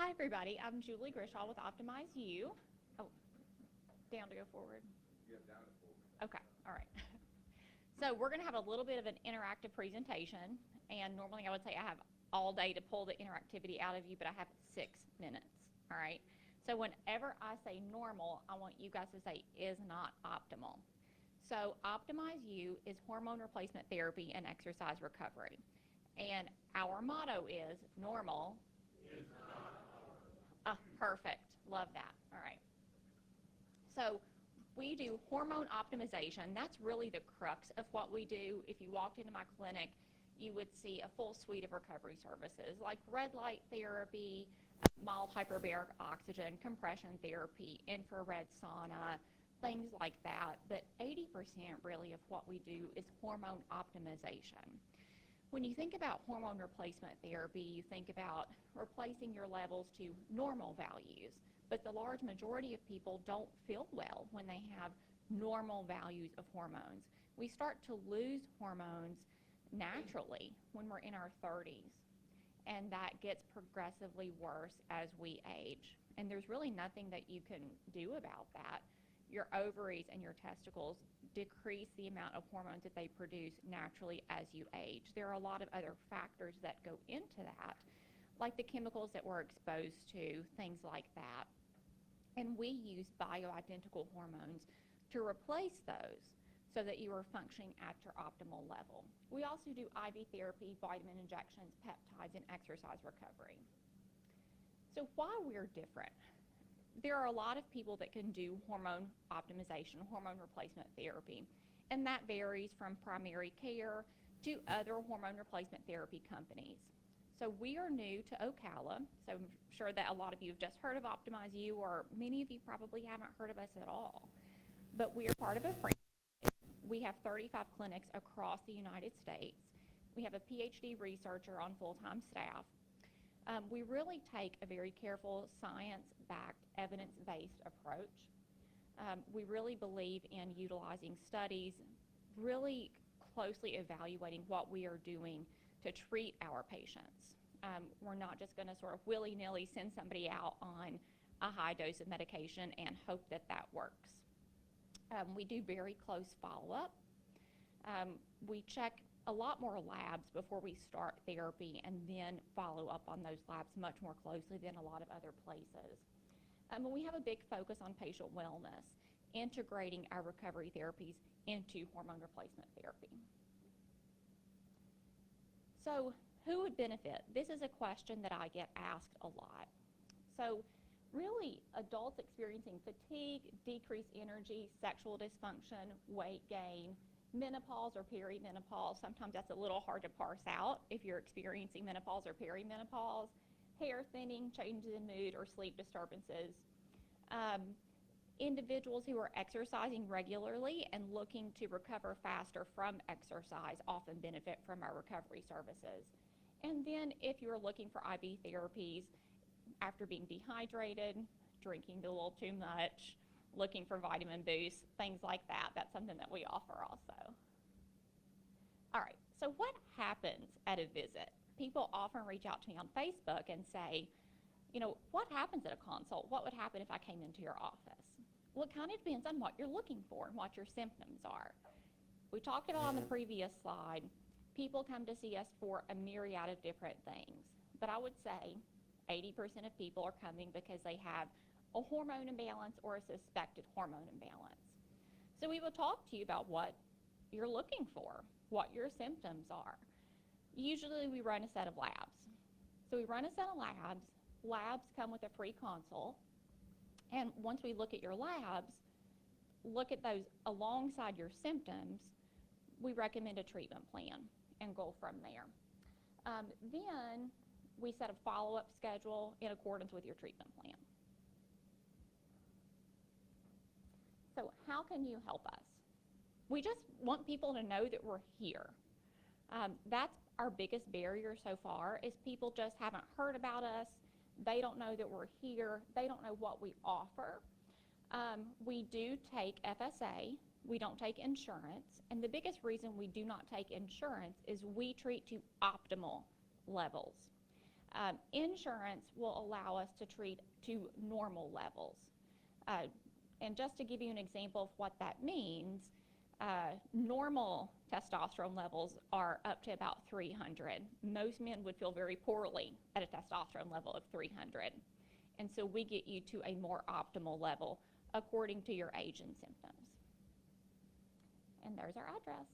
Hi everybody, I'm Julie Grishaw with Optimize You. Oh, down to go forward. You have down to forward. Okay, all right. So we're going to have a little bit of an interactive presentation, and normally I would say I have all day to pull the interactivity out of you, but I have 6 minutes, all right? So whenever I say normal, I want you guys to say is not optimal. So Optimize You is hormone replacement therapy and exercise recovery. And our motto is normal Is not perfect. Love that. All right. So we do hormone optimization. That's really the crux of what we do. If you walked into my clinic, you would see a full suite of recovery services like red light therapy, mild hyperbaric oxygen, compression therapy, infrared sauna, things like that. But 80% really of what we do is hormone optimization. When you think about hormone replacement therapy, you think about replacing your levels to normal values, but the large majority of people don't feel well when they have normal values of hormones. We start to lose hormones naturally when we're in our 30s, and that gets progressively worse as we age. And there's really nothing that you can do about that. Your ovaries and your testicles decrease the amount of hormones that they produce naturally as you age. There are a lot of other factors that go into that, like the chemicals that we're exposed to, things like that. And we use bioidentical hormones to replace those so that you are functioning at your optimal level. We also do IV therapy, vitamin injections, peptides, and exercise recovery. So why we're different? There are a lot of people that can do hormone optimization, hormone replacement therapy, and that varies from primary care to other hormone replacement therapy companies. So we are new to Ocala, so I'm sure that a lot of you have just heard of Optimize You, or many of you probably haven't heard of us at all. But we are part of a franchise. We have 35 clinics across the United States. We have a PhD researcher on full-time staff. We really take a very careful, science-backed, evidence-based approach. We really believe in utilizing studies, really closely evaluating what we are doing to treat our patients. We're not just going to sort of willy-nilly send somebody out on a high dose of medication and hope that that works. We do very close follow-up. We check a lot more labs before we start therapy and then follow up on those labs much more closely than a lot of other places. And we have a big focus on patient wellness, integrating our recovery therapies into hormone replacement therapy. So who would benefit? This is a question that I get asked a lot. So really, adults experiencing fatigue, decreased energy, sexual dysfunction, weight gain, menopause or perimenopause, sometimes that's a little hard to parse out if you're experiencing menopause or perimenopause, hair thinning, changes in mood, or sleep disturbances. Individuals who are exercising regularly and looking to recover faster from exercise often benefit from our recovery services. And then if you're looking for IV therapies after being dehydrated, drinking a little too much, looking for vitamin boosts, things like that, that's something that we offer also. All right, so what happens at a visit? People often reach out to me on Facebook and say, you know, what happens at a consult? What would happen if I came into your office? Well, it kind of depends on what you're looking for and what your symptoms are. We talked about on the previous slide, people come to see us for a myriad of different things, but I would say 80% of people are coming because they have a hormone imbalance or a suspected hormone imbalance. So we will talk to you about what you're looking for, what your symptoms are. Usually we run a set of labs. So we run a set of labs. Labs come with a free consult. And once we look at your labs, look at those alongside your symptoms, we recommend a treatment plan and go from there. Then we set a follow-up schedule in accordance with your treatment plan. So how can you help us? We just want people to know that we're here. That's our biggest barrier so far, is people just haven't heard about us. They don't know that we're here. They don't know what we offer. We do take FSA. We don't take insurance. And the biggest reason we do not take insurance is we treat to optimal levels. Insurance will allow us to treat to normal levels. And just to give you an example of what that means, normal testosterone levels are up to about 300. Most men would feel very poorly at a testosterone level of 300. And so we get you to a more optimal level according to your age and symptoms. And there's our address.